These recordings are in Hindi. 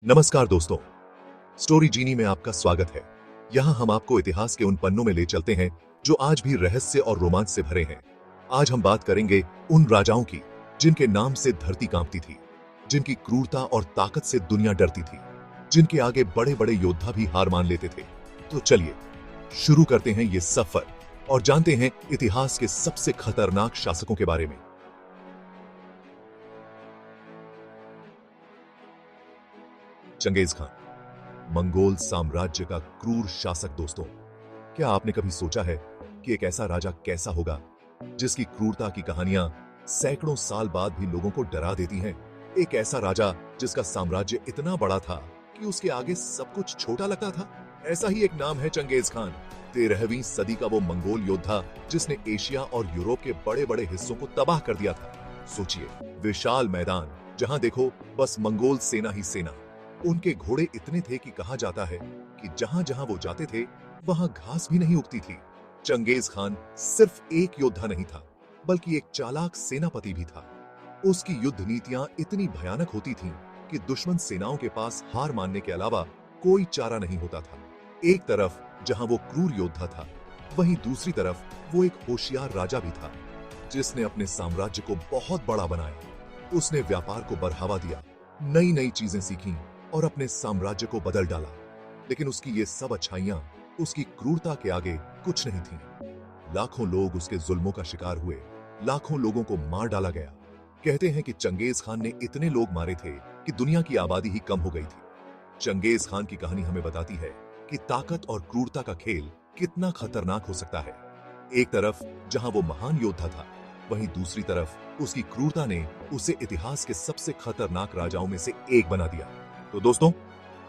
नमस्कार दोस्तों, स्टोरी जीनी में आपका स्वागत है। यहाँ हम आपको इतिहास के उन पन्नों में ले चलते हैं जो आज भी रहस्य और रोमांच से भरे हैं। आज हम बात करेंगे उन राजाओं की जिनके नाम से धरती कांपती थी, जिनकी क्रूरता और ताकत से दुनिया डरती थी, जिनके आगे बड़े बड़े योद्धा भी हार मान लेते थे। तो चलिए शुरू करते हैं ये सफर और जानते हैं इतिहास के सबसे खतरनाक शासकों के बारे में। चंगेज खान, मंगोल साम्राज्य का क्रूर शासक। दोस्तों, क्या आपने कभी सोचा है कि एक ऐसा राजा कैसा होगा जिसकी क्रूरता की कहानियां सैकड़ों साल बाद भी लोगों को डरा देती हैं? एक ऐसा राजा जिसका साम्राज्य इतना बड़ा था कि उसके आगे सब कुछ छोटा लगता था। ऐसा ही एक नाम है चंगेज खान। 13वीं सदी का वो मंगोल योद्धा जिसने एशिया और यूरोप के बड़े बड़े हिस्सों को तबाह कर दिया था। सोचिए, विशाल मैदान, जहां देखो बस मंगोल सेना ही सेना। उनके घोड़े इतने थे कि कहा जाता है कि जहां जहां वो जाते थे वहां घास भी नहीं उगती थी। चंगेज खान सिर्फ एक योद्धा नहीं था, बल्कि एक चालाक सेनापति भी था। उसकी युद्ध नीतियां इतनी भयानक होती थीं कि दुश्मन सेनाओं के पास हार मानने के अलावा कोई चारा नहीं होता था। एक तरफ जहां वो क्रूर योद्धा था, वहीं दूसरी तरफ वो एक होशियार राजा भी था जिसने अपने साम्राज्य को बहुत बड़ा बनाया। उसने व्यापार को बढ़ावा दिया, नई नई चीजें सीखी और अपने साम्राज्य को बदल डाला। लेकिन उसकी ये सब अच्छाइयां उसकी क्रूरता के आगे कुछ नहीं थीं। लाखों लोग उसके जुल्मों का शिकार हुए, लाखों लोगों को मार डाला गया। कहते हैं कि चंगेज खान ने इतने लोग मारे थे कि दुनिया की आबादी ही कम हो गई थी। चंगेज खान की कहानी हमें बताती है कि ताकत और क्रूरता का खेल कितना खतरनाक हो सकता है। एक तरफ जहां वो महान योद्धा था, वहीं दूसरी तरफ उसकी क्रूरता ने उसे इतिहास के सबसे खतरनाक राजाओं में से एक बना दिया। तो दोस्तों,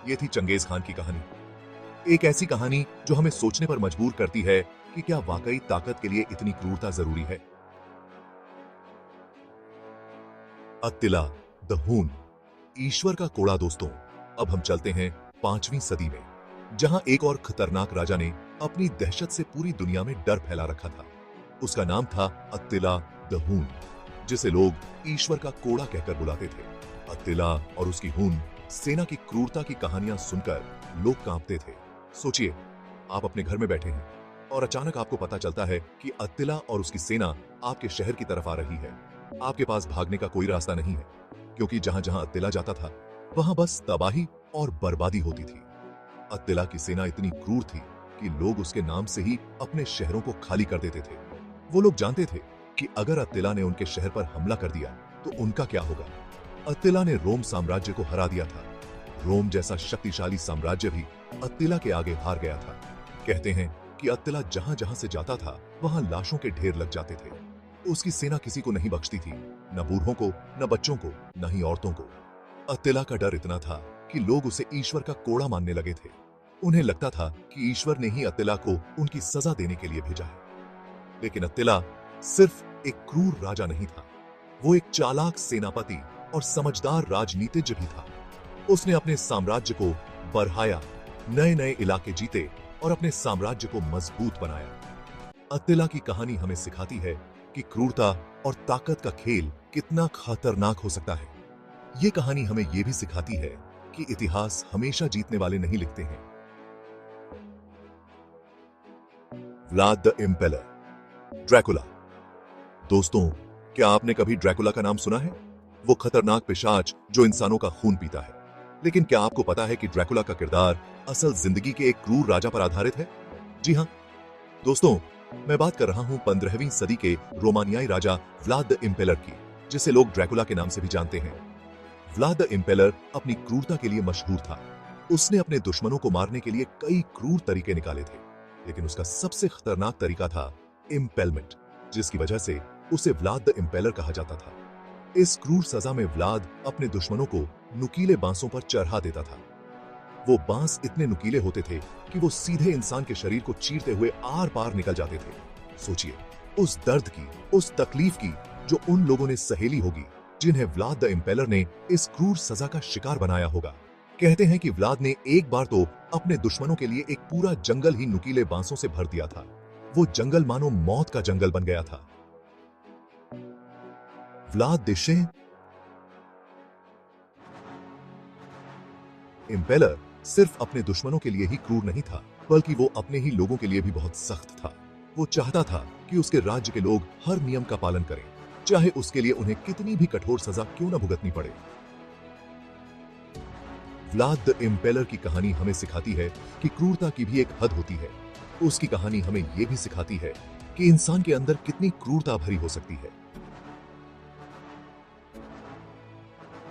ये थी चंगेज खान की कहानी। एक ऐसी कहानी जो हमें सोचने पर मजबूर करती है कि क्या वाकई ताकत के लिए इतनी क्रूरता जरूरी है। अत्तिला द हून, ईश्वर का कोड़ा। दोस्तों, अब हम चलते हैं 5वीं सदी में, जहां एक और खतरनाक राजा ने अपनी दहशत से पूरी दुनिया में डर फैला रखा था। उसका नाम था अत्तिला द हून, जिसे लोग ईश्वर का कोड़ा कहकर बुलाते थे। अत्तिला और उसकी हून सेना की क्रूरता की कहानियां सुनकर लोग कांपते थे। सोचिए, आप अपने घर में बैठे हैं और अचानक आपको पता चलता है कि अत्तिला और उसकी सेना आपके शहर की तरफ आ रही है। आपके पास भागने का कोई रास्ता नहीं है, क्योंकि जहां जहां अत्तिला जाता था वहां बस तबाही और बर्बादी होती थी। अत्तिला की सेना इतनी क्रूर थी कि लोग उसके नाम से ही अपने शहरों को खाली कर देते थे। वो लोग जानते थे कि अगर अत्तिला ने उनके शहर पर हमला कर दिया तो उनका क्या होगा। अत्तिला ने रोम साम्राज्य को हरा दिया था। रोम जैसा शक्तिशाली साम्राज्य भी अत्तिला के आगे हार गया था। कहते हैं कि अत्तिला जहां जहां से जाता था वहां लाशों के ढेर लग जाते थे। उसकी सेना किसी को नहीं बख्शती थी, न बूढ़ों को, न बच्चों को, न ही औरतों को। अत्तिला का डर इतना था कि लोग उसे ईश्वर का कोड़ा मानने लगे थे। उन्हें लगता था कि ईश्वर ने ही अत्तिला को उनकी सजा देने के लिए भेजा है। लेकिन अत्तिला सिर्फ एक क्रूर राजा नहीं था, वो एक चालाक सेनापति और समझदार राजनीतिज्ञ भी था। उसने अपने साम्राज्य को बढ़ाया, नए नए इलाके जीते और अपने साम्राज्य को मजबूत बनाया। अत्तिला की कहानी हमें सिखाती है कि क्रूरता और ताकत का खेल कितना खतरनाक हो सकता है। ये कहानी हमें यह भी सिखाती है कि इतिहास हमेशा जीतने वाले नहीं लिखते हैं। Vlad the impeller, Dracula. दोस्तों, क्या आपने कभी ड्रैकुला का नाम सुना है? वो खतरनाक पिशाच जो इंसानों का खून पीता है। लेकिन क्या आपको पता है कि ड्रैकुला का किरदार असल जिंदगी के एक क्रूर राजा पर आधारित है? जी हाँ दोस्तों, मैं बात कर रहा हूं 15वीं सदी के रोमानियाई राजा व्लाद द इम्पेलर की, जिसे लोग ड्रैकुला के नाम से भी जानते हैं। व्लाद द इम्पेलर अपनी क्रूरता के लिए मशहूर था। उसने अपने दुश्मनों को मारने के लिए कई क्रूर तरीके निकाले थे, लेकिन उसका सबसे खतरनाक तरीका था इम्पेलमेंट, जिसकी वजह से उसे व्लाद द इम्पेलर कहा जाता था। इस क्रूर सजा में व्लाद अपने दुश्मनों को नुकीले बांसों पर चढ़ा देता था। वो बांस इतने नुकीले होते थे कि वो सीधे इंसान के शरीर को चीरते हुए आर पार निकल जाते थे। सोचिए उस दर्द की, उस तकलीफ की जो उन लोगों ने सहेली होगी जिन्हें व्लाद द इम्पेलर ने इस क्रूर सजा का शिकार बनाया होगा। कहते हैं कि व्लाद ने एक बार तो अपने दुश्मनों के लिए एक पूरा जंगल ही नुकीले बांसों से भर दिया था। वो जंगल मानो मौत का जंगल बन गया था। व्लाद देशे इम्पेलर सिर्फ अपने दुश्मनों के लिए ही क्रूर नहीं था, बल्कि वो अपने ही लोगों के लिए भी बहुत सख्त था। वो चाहता था कि उसके राज्य के लोग हर नियम का पालन करें, चाहे उसके लिए उन्हें कितनी भी कठोर सजा क्यों न भुगतनी पड़े। व्लाद द इम्पेलर की कहानी हमें सिखाती है कि क्रूरता की भी एक हद होती है। उसकी कहानी हमें यह भी सिखाती है कि इंसान के अंदर कितनी क्रूरता भरी हो सकती है।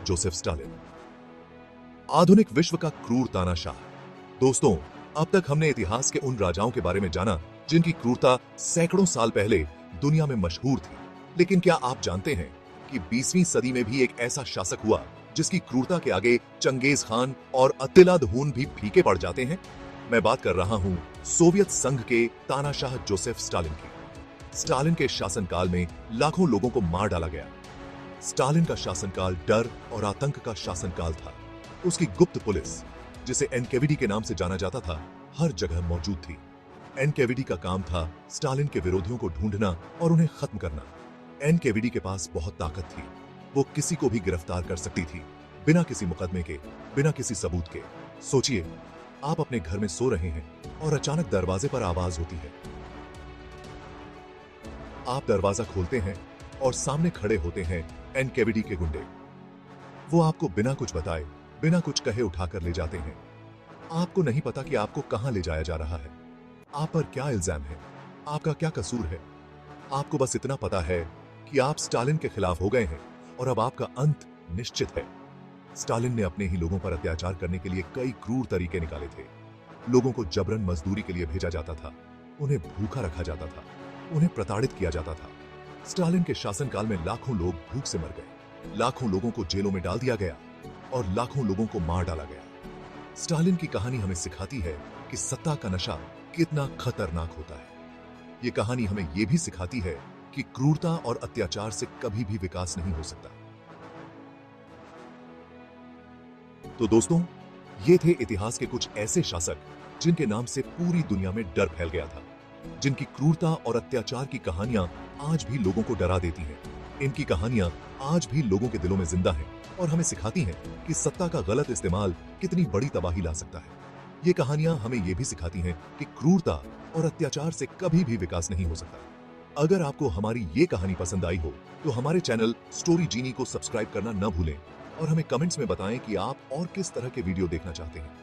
जोसेफ स्टालिन, आधुनिक विश्व का क्रूर तानाशाह। दोस्तों, अब तक हमने इतिहास के उन राजाओं के बारे में जाना जिनकी क्रूरता सैकड़ों साल पहले दुनिया में मशहूर थी। लेकिन क्या आप जानते हैं कि 20वीं सदी में भी एक ऐसा शासक हुआ जिसकी क्रूरता के आगे चंगेज खान और अतिला द हून भी फीके पड़ जाते हैं? मैं बात कर रहा हूं सोवियत संघ के तानाशाह जोसेफ स्टालिन की। स्टालिन के शासनकाल में लाखों लोगों को मार डाला गया। स्टालिन का शासनकाल डर और आतंक का शासनकाल था। उसकी गुप्त पुलिस, जिसे एनकेवीडी के नाम से जाना जाता था, हर जगह मौजूद थी। एनकेवीडी का काम था स्टालिन के विरोधियों को ढूंढना और उन्हें खत्म करना। एनकेवीडी के पास बहुत ताकत थी। वो किसी को भी गिरफ्तार कर सकती थी, बिना किसी मुकदमे के, बिना किसी सबूत के। सोचिए, आप अपने घर में सो रहे हैं और अचानक दरवाजे पर आवाज होती है। आप दरवाजा खोलते हैं और सामने खड़े होते हैं एनकेवीडी के गुंडे। वो आपको बिना कुछ बताए, बिना कुछ कहे उठाकर ले जाते हैं। आपको नहीं पता कि आपको कहां ले जाया जा रहा है, आप पर क्या इल्जाम है, आपका क्या कसूर है। आपको बस इतना पता है कि आप स्टालिन के खिलाफ हो गए हैं और अब आपका अंत निश्चित है। स्टालिन ने अपने ही लोगों पर अत्याचार करने के लिए कई क्रूर तरीके निकाले थे। लोगों को जबरन मजदूरी के लिए भेजा जाता था, उन्हें भूखा रखा जाता था, उन्हें प्रताड़ित किया जाता था। स्टालिन के शासनकाल में लाखों लोग भूख से मर गए, लाखों लोगों को जेलों में डाल दिया गया और लाखों लोगों को मार डाला गया। स्टालिन की कहानी हमें सिखाती है कि सत्ता का नशा कितना खतरनाक होता है। ये कहानी हमें यह भी सिखाती है कि क्रूरता और अत्याचार से कभी भी विकास नहीं हो सकता। तो दोस्तों, ये थे इतिहास के कुछ ऐसे शासक जिनके नाम से पूरी दुनिया में डर फैल गया था, जिनकी क्रूरता और अत्याचार की कहानियां आज भी लोगों को डरा देती हैं। इनकी कहानियां आज भी लोगों के दिलों में जिंदा हैं और हमें सिखाती हैं कि सत्ता का गलत इस्तेमाल कितनी बड़ी तबाही ला सकता है। ये कहानियां हमें यह भी सिखाती हैं कि क्रूरता और अत्याचार से कभी भी विकास नहीं हो सकता। अगर आपको हमारी ये कहानी पसंद आई हो तो हमारे चैनल स्टोरी जीनी को सब्सक्राइब करना न भूलें और हमें कमेंट्स में बताएं कि आप और किस तरह के वीडियो देखना चाहते हैं।